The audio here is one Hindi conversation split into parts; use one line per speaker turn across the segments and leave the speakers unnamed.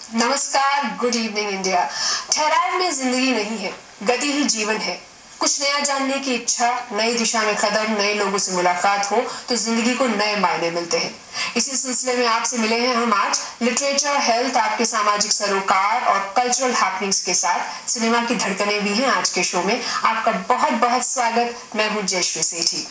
नमस्कार, गुड इवनिंग इंडिया। ठहराव में जिंदगी नहीं है, गति ही जीवन है। कुछ नया जानने की इच्छा, नई दिशा में कदम, नए लोगों से मुलाकात हो तो जिंदगी को नए मायने मिलते हैं। इसी सिलसिले में आपसे मिले हैं हम आज लिटरेचर, हेल्थ, आपके सामाजिक सरोकार और कल्चरल हैपनिंग्स के साथ सिनेमा की धड़कनें भी हैं आज के शो में। आपका बहुत बहुत स्वागत। मैं हूँ जयश्री सेठी।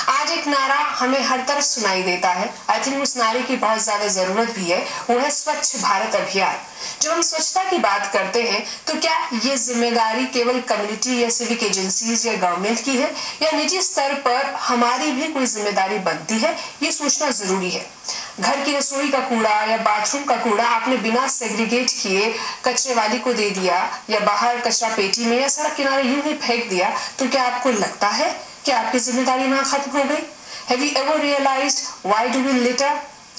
आज एक नारा हमें हर तरफ सुनाई देता है। आई थिंक उस नारे की बहुत ज्यादा जरूरत भी है। वो है स्वच्छ भारत अभियान। जब हम स्वच्छता की बात करते हैं तो क्या ये जिम्मेदारी केवल कम्युनिटी या सिविक एजेंसीज या गवर्नमेंट की है, या निजी स्तर पर हमारी भी कोई जिम्मेदारी बनती है? ये सोचना जरूरी है। घर की रसोई का कूड़ा या बाथरूम का कूड़ा आपने बिना सेग्रीगेट किए कचरे वाली को दे दिया, या बाहर कचरा पेटी में या सड़क किनारे यूं ही फेंक दिया, तो क्या आपको लगता है कि आपकी जिम्मेदारी वहां खत्म हो गई? Have you ever realized why do we litter?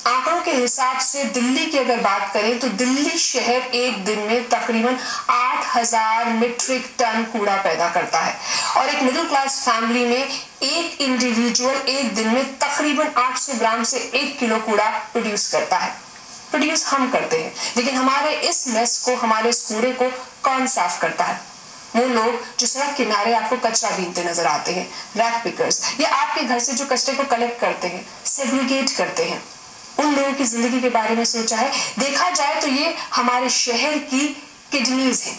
आंकड़ों के हिसाब से दिल्ली की अगर बात करें तो दिल्ली शहर एक दिन में तकरीबन 8000 मीट्रिक टन कूड़ा पैदा करता है, और एक मिडिल क्लास फैमिली में एक इंडिविजुअल एक दिन में तकरीबन 800 ग्राम से 1 किलो कूड़ा प्रोड्यूस करता है। प्रोड्यूस हम करते हैं, लेकिन हमारे इस मेस को, हमारे इस कूड़े को कौन साफ करता है? वो लोग जो सड़क किनारे आपको कचरा बीनते नजर आते हैं, रैक पिकर्स, या आपके घर से जो कचरे को कलेक्ट करते हैं, सेग्रीगेट करते हैं। उन लोगों की जिंदगी के बारे में सोचा है? देखा जाए तो ये हमारे शहर की किडनीज हैं।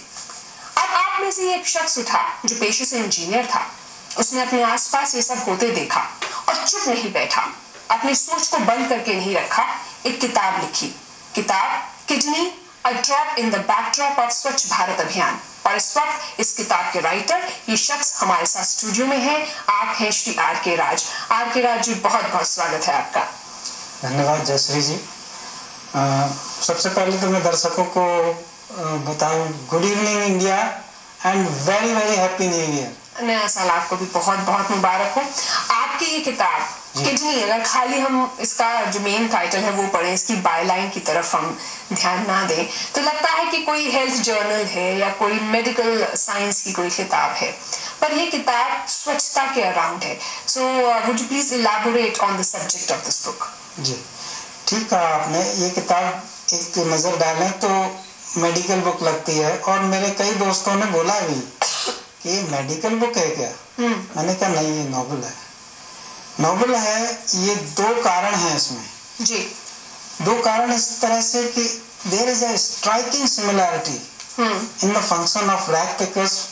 अब आप में से एक शख्स उठा जो पेशे से इंजीनियर था। उसने अपने आसपास ये सब होते देखा और चुप नहीं बैठा, अपनी सोच को बंद करके नहीं रखा। एक किताब लिखी, किताब kidney, a drop in the backdrop of स्वच्छ भारत अभियान। और इस वक्त इस किताब के राइटर, ये शख्स हमारे साथ स्टूडियो में है। आप हैं श्री आर.के. राज। आर.के. राज जी, बहुत बहुत स्वागत है आपका।
धन्यवाद जयश्री जी। सबसे पहले तो मैं दर्शकों को बताऊं, good evening India and very very happy new year.
नया साल आपको भी बहुत बहुत मुबारक हो। आपकी ये किताब किडनी, अगर खाली हम इसका जो मेन टाइटल है वो पढ़ें, इसकी बायलाइन की तरफ हम ध्यान ना दें तो लगता है कि कोई हेल्थ जर्नल है या कोई मेडिकल साइंस की कोई किताब है, पर ये किताब स्वच्छता के अराउंड है। So would you please elaborate on the subject of this book?
जी, ठीक कहा आपने। ये किताब एक नजर डालें तो मेडिकल बुक लगती है, और मेरे कई दोस्तों ने बोला भी कि ये मेडिकल बुक है क्या? मैंने कहा नहीं, ये नॉवल है। नॉवल है। ये दो कारण हैं इसमें
जी।
दो कारण इस तरह से कि there is a striking similarity in the function of rag pickers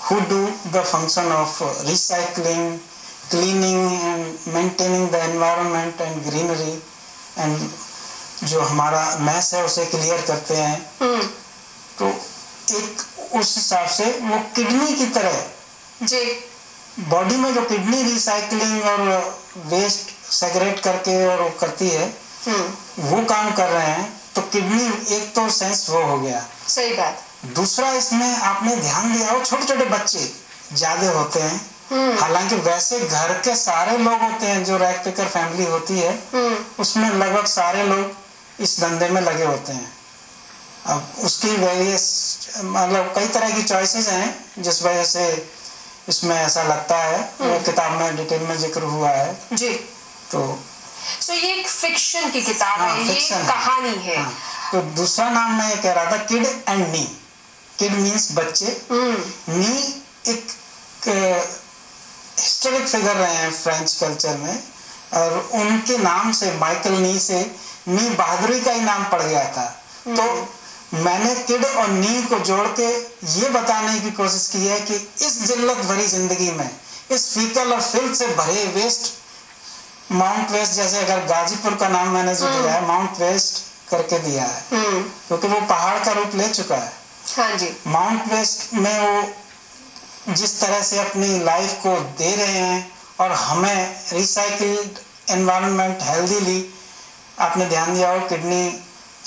who do the function of recycling, cleaning and maintaining the environment and greenery, and जो हमारा मैस है उसे क्लियर करते हैं। तो एक उस हिसाब से वो किडनी की तरह जी, बॉडी में जो किडनी रिसाइकलिंग और वेस्ट सेग्रेट करके और वो करती है, वो काम कर रहे हैं। तो किडनी एक तो सेंस वो हो गया।
सही बात। दूसरा,
इसमें आपने ध्यान दिया हो, छोटे छोटे बच्चे ज्यादा होते हैं। हालांकि वैसे घर के सारे लोग होते हैं, जो रैक पिकर फैमिली होती है उसमें लगभग सारे लोग इस धंधे में लगे होते हैं। अब उसकी वेरियस मतलब कई तरह की चॉइसेस हैं, जिस वजह से इसमें ऐसा लगता है। वो किताब में डिटेल में जिक्र हुआ है
जी।
तो
ये एक फिक्शन की किताब है, ये कहानी है।
तो दूसरा नाम मैं ये कह रहा था, kid and knee. Kid means बच्चे, नी एक हिस्टोरिक फिगर रहे हैं फ्रेंच कल्चर में, और उनके नाम से, माइकल नी से, नी बहादुरी का ही नाम पड़ गया था। तो मैंने किड और नी को जोड़ के ये बताने की कोशिश की है कि इस जिल्लत भरी जिंदगी में, इस फीकल और फिल्थ से भरे वेस्ट, माउंट वेस्ट, जैसे अगर गाजीपुर का नाम मैंने जो दिया है, माउंट वेस्ट करके दिया है, क्योंकि वो पहाड़ का रूप ले चुका है।
हाँ जी।
माउंट वेस्ट में वो जिस तरह से अपनी लाइफ को दे रहे हैं, और हमें रिसाइकिल्ड एनवायरनमेंट हेल्दीली, आपने ध्यान दिया हो, किडनी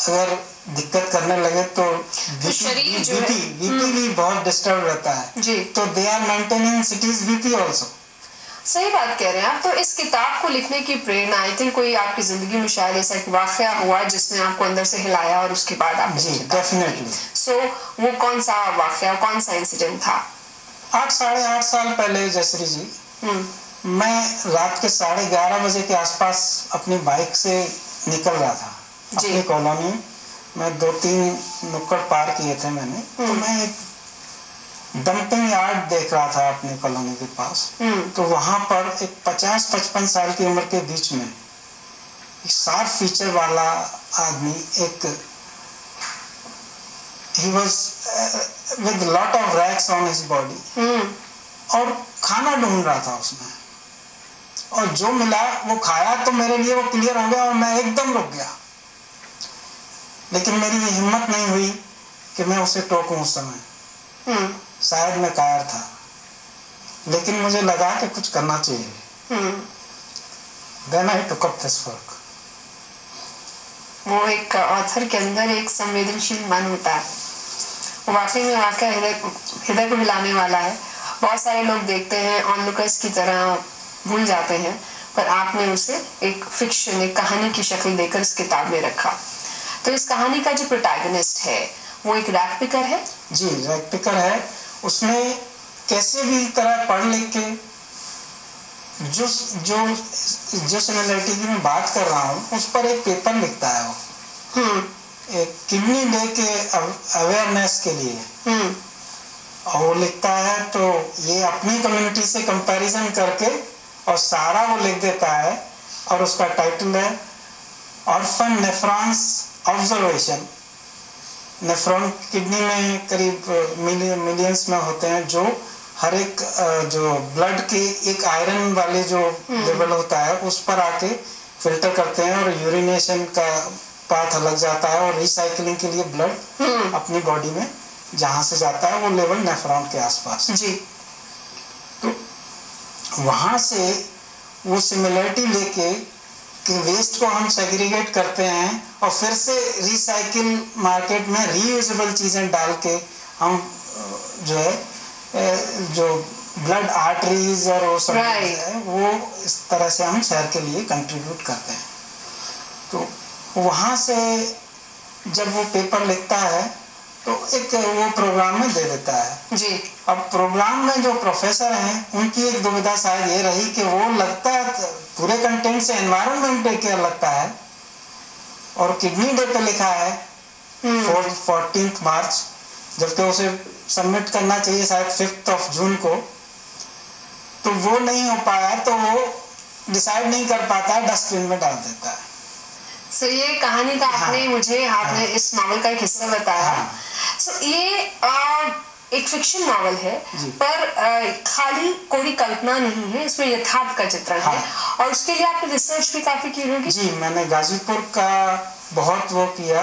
अगर दिक्कत करने लगे तो बीपी भी बहुत डिस्टर्ब रहता है जी। तो they are maintaining cities BP also.
सही बात कह रहे हैं आप। तो इस किताब को लिखने की प्रेरणा, आई थिंक कोई आपकी जिंदगी में शायद ऐसा एक वाकया हुआ जिसने आपको अंदर से हिलाया, और उसके बाद आप
जी डेफिनेटली।
सो वो कौन सा वाकया, कौन सा इंसिडेंट था?
8-8.5 साल पहले जयश्री जी, मैं रात के 11:30 बजे के आसपास अपनी बाइक से निकल रहा था अपनी कॉलोनी मैं 2-3 नुक्कड़ पार किए थे मैंने, तो मैं एक डंपिंग यार्ड देख रहा था अपनी कॉलोनी के पास। तो वहां पर एक 50-55 साल की उम्र के बीच में एक शार्प फीचर वाला आदमी, एक he was with lot of racks on his body, और खाना ढूंढ रहा था उसमें, और जो मिला वो खाया, तो मेरे लिए वो क्लियर हो गया और मैं एकदम रुक गया। लेकिन मेरी ये हिम्मत नहीं हुई कि मैं उसे टोकूं उस समय। शायद मैं कायर था, लेकिन मुझे लगा कि कुछ करना चाहिए। Then I took up this work.
वो एक ऑथर के अंदर एक संवेदनशील मन होता है, वो वाकई में वाकई हृदय को हिलाने वाला है। बहुत सारे लोग देखते हैं ऑनलुकर्स की तरह भूल जाते हैं, पर आपने उसे एक फिक्शन, एक कहानी की शक्ल देकर इस किताब में रखा। तो इस कहानी का जो प्रोटैगनिस्ट है वो एक रैग पिकर है।
जी, रैग पिकर है। उसने कैसे भी तरह पढ़ लिख के जो सिमिलरिटी की मैं बात कर रहा हूँ उस पर एक पेपर लिखता है वो, एक किडनी डे के अवेयरनेस के लिए। और वो लिखता है तो ये अपनी कम्युनिटी से कंपैरिजन करके और सारा वो लिख देता है, और उसका टाइटल है orphan nephrons observation. Nephron kidney में करीब मिलियंस में होते हैं, जो हर एक जो ब्लड के एक आयरन वाले जो लेवल होता है उस पर आके फिल्टर करते हैं, और यूरिनेशन का पाथ अलग जाता है, और रिसाइकलिंग के लिए ब्लड अपनी बॉडी में जहां से जाता है वो लेवल नेफ्रॉन के आसपास।
जी।
तो वहां से वो सिमिलरिटी लेके कि वेस्ट को हम सेग्रीगेट करते हैं और फिर से रिसाइकिल मार्केट में रीयूजेबल चीजें डाल के हम जो है जो ब्लड आर्टरीज और वो सब है वो इस तरह से हम शहर के लिए कंट्रीब्यूट करते हैं। तो वहां से जब वो पेपर लिखता है तो एक वो प्रोग्राम में दे देता है।
जी।
अब प्रोग्राम में जो प्रोफेसर हैं उनकी एक दुविधा शायद ये रही कि वो लगता है पूरे कंटेंट से एनवायरनमेंट डे क्या लगता है, और किडनी डे पे लिखा है 14 मार्च, जबकि उसे सबमिट करना चाहिए शायद 5 जून को। तो वो नहीं हो पाया, तो वो डिसाइड नहीं कर पाता है, डस्टबिन में डाल देता है।
सो ये कहानी का आपने इस नॉवल का एक हिस्सा बताया। सो ये एक फिक्शन नॉवल है, पर खाली कोई कल्पना नहीं है, इसमें यथार्थ का चित्रण है, और उसके लिए आपने रिसर्च भी काफी की होगी।
जी, मैंने गाजीपुर का बहुत वो किया,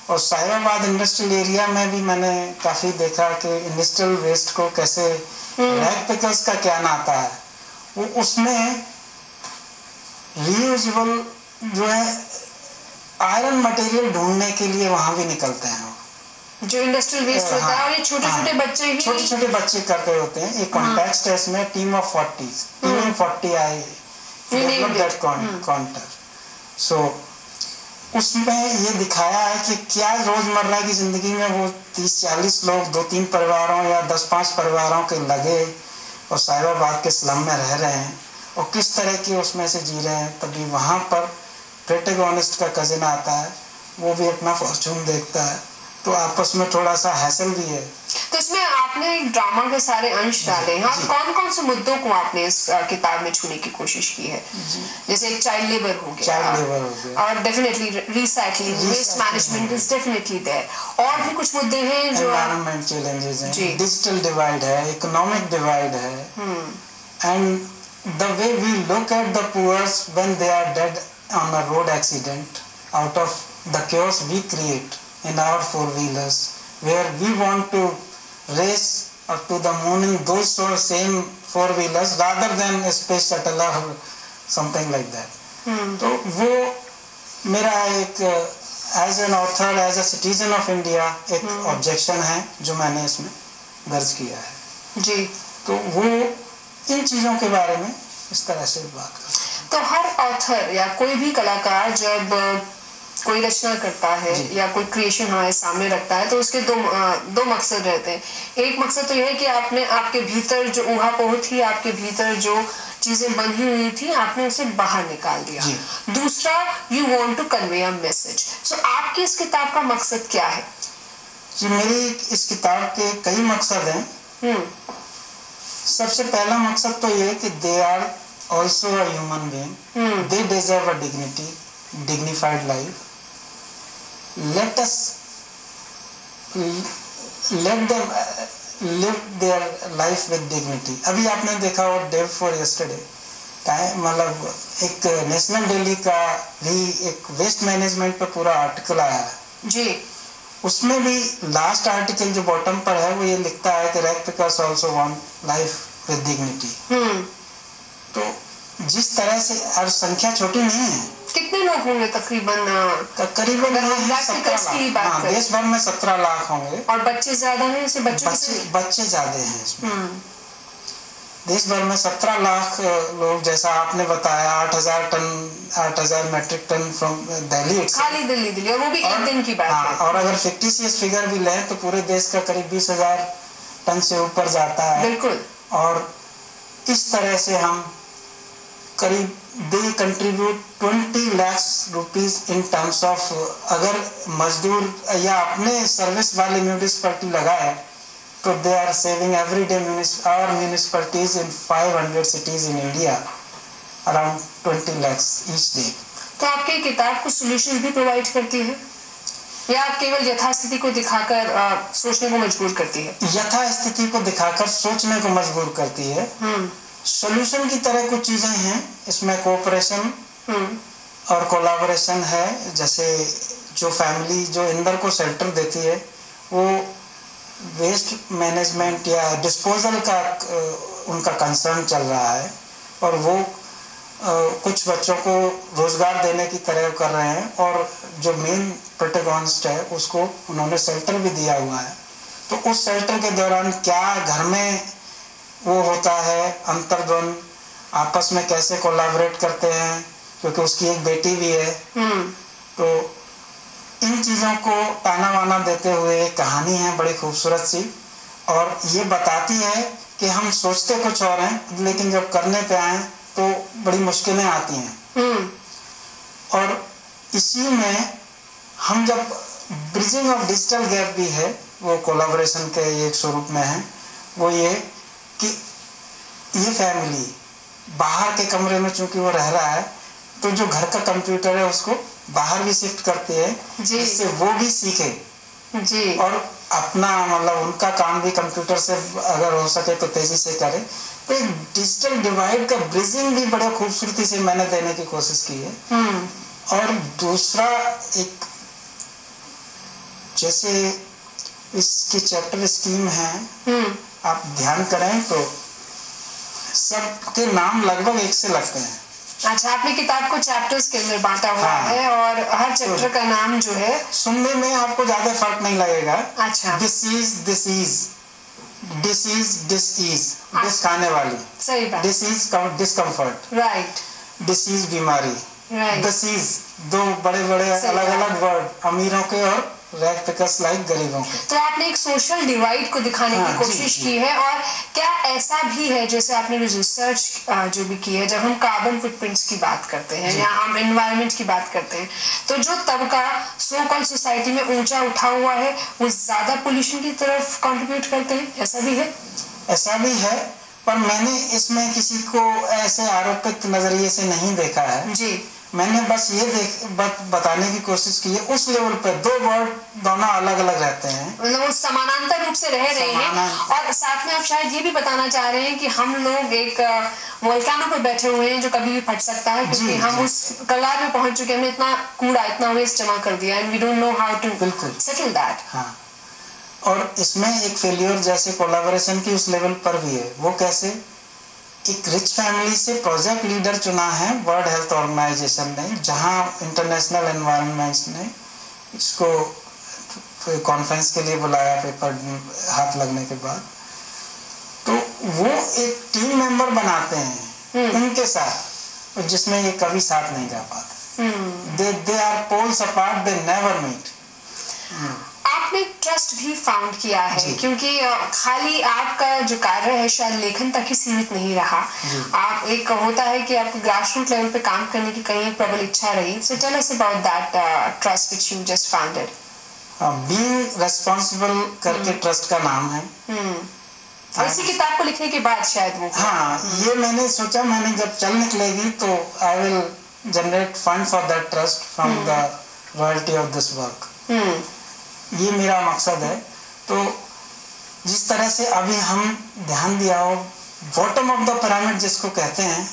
और साहिबाबाद इंडस्ट्रियल एरिया में भी मैंने काफी देखा कि इंडस्ट्रियल वेस्ट को कैसे रैग पिकर्स का क्या नाता है। वो उसमें रीयूजेबल जो है आयरन मटेरियल ढूंढने के लिए वहां भी निकलते हैं,
जो इंडस्ट्रियल वेस्ट होता है, और ये छोटे-छोटे बच्चे ही
छोटे बच्चे करते होते हैं। एक कॉन्टेक्स्ट है इसमें, team of 40 I develop that contact. So उसमें ये दिखाया है कि क्या रोजमर्रा की जिंदगी में वो 30-40 लोग 2-3 परिवारों या 10-5 परिवारों के लगे और साहिबाबाद के स्लम में रह रहे हैं, और किस तरह की उसमें से जी रहे हैं। तभी वहां पर प्रोटैगनिस्ट का कजिन आता है, वो भी अपना फॉर्चून देखता है, तो आपस में थोड़ा सा हैसल भी है।
तो इसमें आपने एक ड्रामा के सारे अंश डाले हैं, और कौन-कौन से मुद्दों को आपने इस किताब में छूने की कोशिश की है? जैसे एक चाइल्ड लेबर हो गया, और definitely recycling, waste management is definitely there, और भी कुछ मुद्दे हैं जो
एनवायरनमेंट चैलेंजेस हैं, डिजिटल डिवाइड है, इकोनॉमिक डिवाइड है, and the way we look at the poors when they are dead on a road accident out of the chaos we create in our four-wheelers, where we want to race up to the moon in those same four-wheelers rather than a space shuttle or something like that. तो वो मेरा एक as an author, as a citizen of India एक objection है जो मैंने इसमें दर्ज किया है।
जी।
तो वो इन चीजों के बारे में इस तरह से बात करते हैं।
तो हर ऑथर या कोई भी कलाकार जब कोई रचना करता है या कोई क्रिएशन हमारे सामने रखता है, तो उसके दो मकसद रहते हैं। एक मकसद तो यह है कि आपने आपके भीतर जो ऊहापोह थी, आपके भीतर जो चीजें बंधी हुई थी, आपने उसे बाहर निकाल दिया। दूसरा, you want to convey a message. So आपकी इस किताब का मकसद क्या है?
जी, मेरी इस किताब के कई मकसद हैं। सबसे पहला मकसद तो ये कि they are also a human being, they deserve a dignity, dignified life. Let them live their life with dignity. अभी आपने देखा हो डे फॉर यस्टरडे, मतलब एक नेशनल डेली का भी एक वेस्ट मैनेजमेंट पे पूरा आर्टिकल आया है
जी।
उसमें भी लास्ट आर्टिकल जो बॉटम पर है वो ये लिखता है कि rag pickers also want life with dignity. तो जिस तरह से, और संख्या छोटी नहीं है।
कितने लोग होंगे तकरीबन?
करीबन देश भर में 17 लाख होंगे।
और बच्चे ज्यादा हैं? इसे
बच्चे ज्यादा हैं इसमें। देश भर में 17 लाख लोग, जैसा आपने बताया 8,000 मैट्रिक टन फ्रॉम दिल्ली,
खाली दिल्ली, और वो भी एक दिन की बात है।
और अगर फिक्टिशियस फिगर भी लें तो पूरे देश का करीब 20,000 टन से ऊपर जाता है।
बिल्कुल।
और इस तरह से हम करीब they contribute 20 lakh rupees in terms of, अगर मजदूर या अपने सर्विस वाले म्यूनिसिपैलिटी लगाए तो they are saving every day our municipalities in 500 cities in India around 20 lakhs each day.
तो आपकी किताब को सॉल्यूशन भी प्रोवाइड करती है या आप केवल यथास्थिति को दिखाकर सोचने को मजबूर करती है?
यथास्थिति को दिखाकर सोचने को मजबूर करती है। सॉल्यूशन की तरह कुछ चीजें हैं इसमें, कोऑपरेशन और कोलैबोरेशन है। जैसे जो फैमिली जो इंदर को शेल्टर देती है वो वेस्ट मैनेजमेंट या डिस्पोजल का उनका कंसर्न चल रहा है, और वो कुछ बच्चों को रोजगार देने की तरह कर रहे हैं, और जो मेन प्रोटैगनिस्ट है उसको उन्होंने शेल्टर भी दिया हुआ है। तो उस शेल्टर के दौरान क्या घर में वो होता है, अंतर्द्वंद, आपस में कैसे कोलैबोरेट करते हैं, क्योंकि उसकी एक बेटी भी है। तो इन चीज़ों को ताना वाना देते हुए एक कहानी है बड़ी खूबसूरत सी, और ये बताती है कि हम सोचते कुछ और हैं लेकिन जब करने पे आए तो बड़ी मुश्किलें आती हैं। और इसी में हम जब ब्रिजिंग ऑफ डिजिटल गैप भी है, वो कोलैबोरेशन के एक स्वरूप में है। वो ये कि ये फैमिली बाहर के कमरे में चूंकि वो रह रहा है, तो जो घर का कंप्यूटर है उसको बाहर भी शिफ्ट करते हैं जिससे वो भी सीखे
जी,
और अपना मतलब उनका काम भी कंप्यूटर से अगर हो सके तो तेजी से करे। तो एक डिजिटल डिवाइड का ब्रिजिंग भी बड़े खूबसूरती से मैंने देने की कोशिश की है। और दूसरा, एक जैसे इसकी चैप्टर स्कीम है, आप ध्यान करें तो सबके नाम लगभग एक से लगते हैं।
अच्छा, आपने किताब को चैप्टर्स के अंदर बांटा हुआ है और हर चैप्टर का नाम जो है
सुनने में आपको ज्यादा फर्क नहीं लगेगा।
अच्छा,
दिस इज डिस खाने वाली,
सही बात,
this is discomfort,
right,
disease बीमारी,
राइट,
दिस दो बड़े बड़े अलग अलग वर्ड, अमीरों के और रैग पिकर्स लाइक गरीबों के।
तो आपने एक सोशल डिवाइड को दिखाने की कोशिश की है। और क्या ऐसा भी है, जैसे आपने रिसर्च जो भी की है, जब हम कार्बन फुटप्रिंट्स की बात करते हैं या हम एनवायरनमेंट की बात करते हैं, तो जो तबका सो कॉल्ड सोसाइटी में ऊंचा उठा हुआ है वो ज्यादा पोल्यूशन की तरफ कंट्रीब्यूट करते हैं? ऐसा भी है?
ऐसा भी है, पर मैंने इसमें किसी को ऐसे आरोपित नजरिए से नहीं देखा है
जी।
मैंने बस ये बताने की कोशिश की है उस लेवल पे दो वर्ड दोनों अलग अलग रहते हैं,
मतलब वो समानांतर रूप से रह रहे हैं। और साथ में आप शायद ये भी बताना चाह रहे हैं कि हम लोग एक वोल्केनो पे बैठे हुए हैं जो कभी भी फट सकता है, क्योंकि हम उस कगार में पहुंच चुके हैं, हमने इतना कूड़ा इतना वेस्ट जमा कर दिया and we don't know how to settle that.
हाँ, और इसमें एक फेलियर जैसे कोलैबोरेशन की उस लेवल पर भी है। वो कैसे? एक रिच फैमिली से प्रोजेक्ट लीडर चुना है वर्ल्ड हेल्थ ऑर्गेनाइजेशन ने, जहां इंटरनेशनल एनवायरनमेंट ने इसको कॉन्फ्रेंस के लिए बुलाया पेपर हाथ लगने के बाद। तो वो एक टीम मेंबर बनाते हैं उनके साथ, जिसमें ये कभी साथ नहीं जा पाते। They are poles apart, they never meet.
आपने ट्रस्ट भी फाउंड किया है, क्योंकि खाली आपका जो कार्य है शायद लेखन तक ही सीमित नहीं रहा। आप एक होता है कि आपको ग्रासरूट लेवल पे काम करने की कहीं प्रबल इच्छा रही। So tell us about that trust which you just founded.
Being responsible करके ट्रस्ट का नाम है।
इसी किताब को लिखने के बाद शायद वो,
हाँ, ये मैंने सोचा, मैंने जब चल निकलेगी तो I will generate fund for that trust from the royalty of this work. ये मेरा मकसद है। तो जिस तरह से अभी हम ध्यान दिया हो, बॉटम ऑफ द पिरामिड जिसको कहते हैं,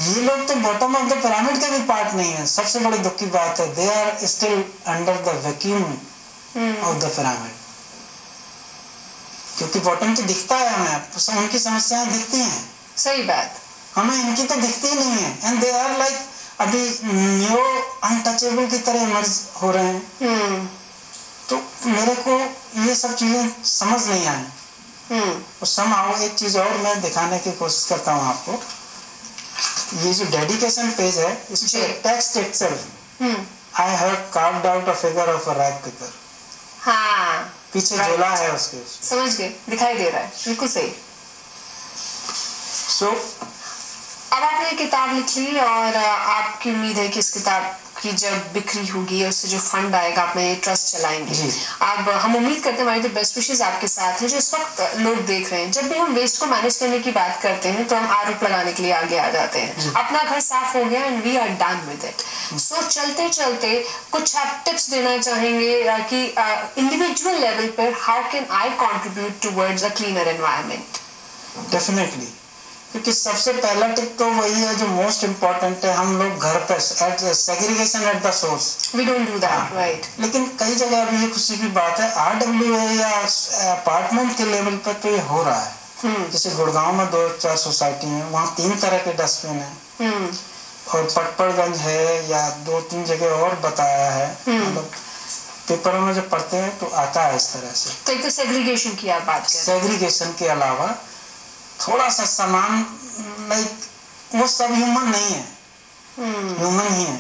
ये लोग तो बॉटम ऑफ द पिरामिड के भी पार्ट नहीं है। सबसे बड़ी दुख की बात है, they are still under the vacuum of the pyramid. क्योंकि बॉटम तो दिखता है हमें, उनकी समस्याएं दिखती हैं।
सही बात।
हमें इनकी तो दिखती ही नहीं है। एंड दे आर लाइक अभी न्यू अनटचेबल की तरह इमर्ज हो रहे हैं। तो मेरे को ये सब चीजें समझ नहीं आई। और समहाउ एक चीज और मैं दिखाने की कोशिश करता हूँ आपको। ये जो डेडिकेशन पेज है, इसके text itself I have carved out a figure of a rag picker.
हाँ,
पीछे झोला है उसके।
समझ गए, दिखाई दे रहा है, बिल्कुल सही।
सो
अब आपने किताब लिख ली और आपकी उम्मीद है कि इस किताब की जब बिक्री होगी, उससे जो फंड आएगा आप ये ट्रस्ट चलाएंगे। अब हम उम्मीद करते हैं, हमारी तो बेस्ट विशेस आपके साथ हैं जो इस वक्त लोग देख रहे हैं। जब भी हम वेस्ट को मैनेज करने की बात करते हैं तो हम आरोप लगाने के लिए आगे आ जाते हैं। अपना घर साफ हो गया and we are done with it. So चलते चलते कुछ आप टिप्स देना चाहेंगे कि इंडिविजुअल लेवल पर how can I contribute towards a cleaner environment?
Definitely, क्योंकि सबसे पहला टिप तो वही है जो मोस्ट इम्पोर्टेंट है। हम लोग घर पे segregation at the source,
we don't do that, right.
लेकिन कई जगह अभी ये खुशी की बात है, RWA या अपार्टमेंट के लेवल पर तो ये हो रहा है। जैसे गुड़गांव में 2-4 सोसाइटी है, वहाँ 3 तरह के डस्टबिन है। और पटपड़गंज है या 2-3 जगह और बताया है। मतलब पेपरों में जब पढ़ते हैं तो आता है इस तरह से।
तो एक तो सेग्रीगेशन की आप बात करें।
सेग्रीगेशन के अलावा थोड़ा सा सामान, लाइक वो सब ह्यूमन नहीं है, ह्यूमन ही है।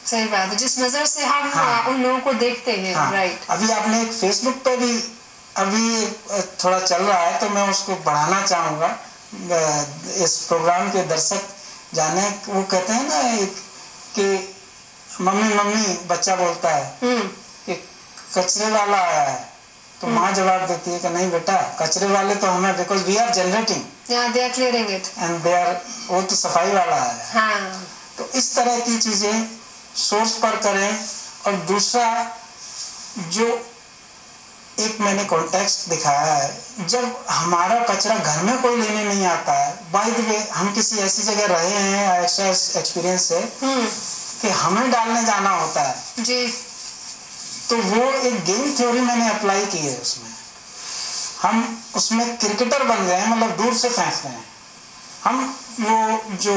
सही बात है, जिस नजर से हम उन लोगों को देखते हैं। राइट।
अभी आपने एक फेसबुक पे भी अभी थोड़ा चल रहा है, तो मैं उसको बढ़ाना चाहूंगा। इस प्रोग्राम के दर्शक जाने, वो कहते हैं ना कि मम्मी मम्मी बच्चा बोलता है कि कचरे वाला आया है, तो माँ जवाब देती है कि नहीं बेटा, कचरे वाले तो हमें, because we are generating,
they are clearing it
and they are, वो तो सफाई वाला है।
हाँ।
तो इस तरह की चीजें सोर्स पर करें। और दूसरा जो एक मैंने कॉन्टेक्स्ट दिखाया है, जब हमारा कचरा घर में कोई लेने नहीं आता है, बाय द वे हम किसी ऐसी जगह रहे हैं, ऐसा एक्सपीरियंस है कि हमें डालने जाना होता है
जी,
तो वो एक गेम थ्योरी मैंने अप्लाई की है उसमें। हम उसमें क्रिकेटर बन गए हैं, मतलब दूर से फेंकते हैं हम। वो जो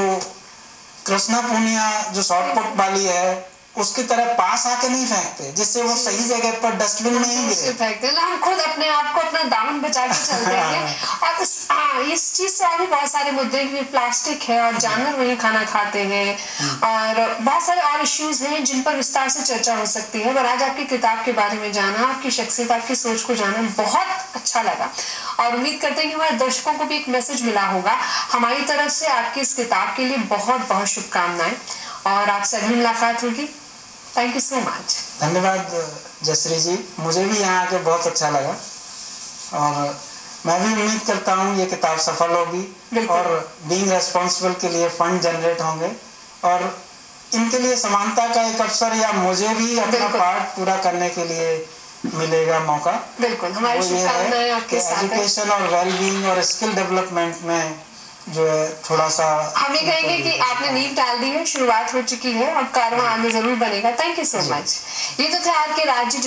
कृष्णा पूनिया जो शॉर्ट पुट वाली है, उसकी तरह पास आके नहीं फेंकते, जिससे वो सही जगह पर डस्टबिन में ही गिरे।
फेंकते हैं, हम खुद अपने आप को अपना दामन बचा के चलते हैं। और इस चीज से और भी बहुत सारे मुद्दे भी, प्लास्टिक है और जानवर वही खाना खाते हैं, और बहुत सारे और इश्यूज हैं जिन पर विस्तार से चर्चा हो सकती है। पर आज आपकी किताब के बारे में जाना, आपकी शख्सियत, आपकी सोच को जाना बहुत अच्छा लगा, और उम्मीद करते हैं कि हमारे दर्शकों को भी एक मैसेज मिला होगा। हमारी तरफ से आपकी इस किताब के लिए बहुत बहुत शुभकामनाएं, और आपसे अगली मुलाकात होगी। Thank you so much.
धन्यवाद जसरी जी, मुझे भी यहाँ आके बहुत अच्छा लगा, और मैं भी उम्मीद करता हूँ ये किताब सफल होगी और बीइंग रेस्पॉन्सिबल के लिए फंड जनरेट होंगे, और इनके लिए समानता का एक अवसर, या मुझे भी अपना पार्ट पूरा करने के लिए मिलेगा मौका।
बिल्कुल, हमारी शुभकामनाएं आपके साथ हैं।
एजुकेशन और वेलबींग और स्किल डेवलपमेंट में जो है थोड़ा सा
हम ये कहेंगे कि आपने नींव डाल दी है, शुरुआत हो चुकी है, और कारवां आगे जरूर बनेगा। Thank you so much. ये तो थे आज के राज्य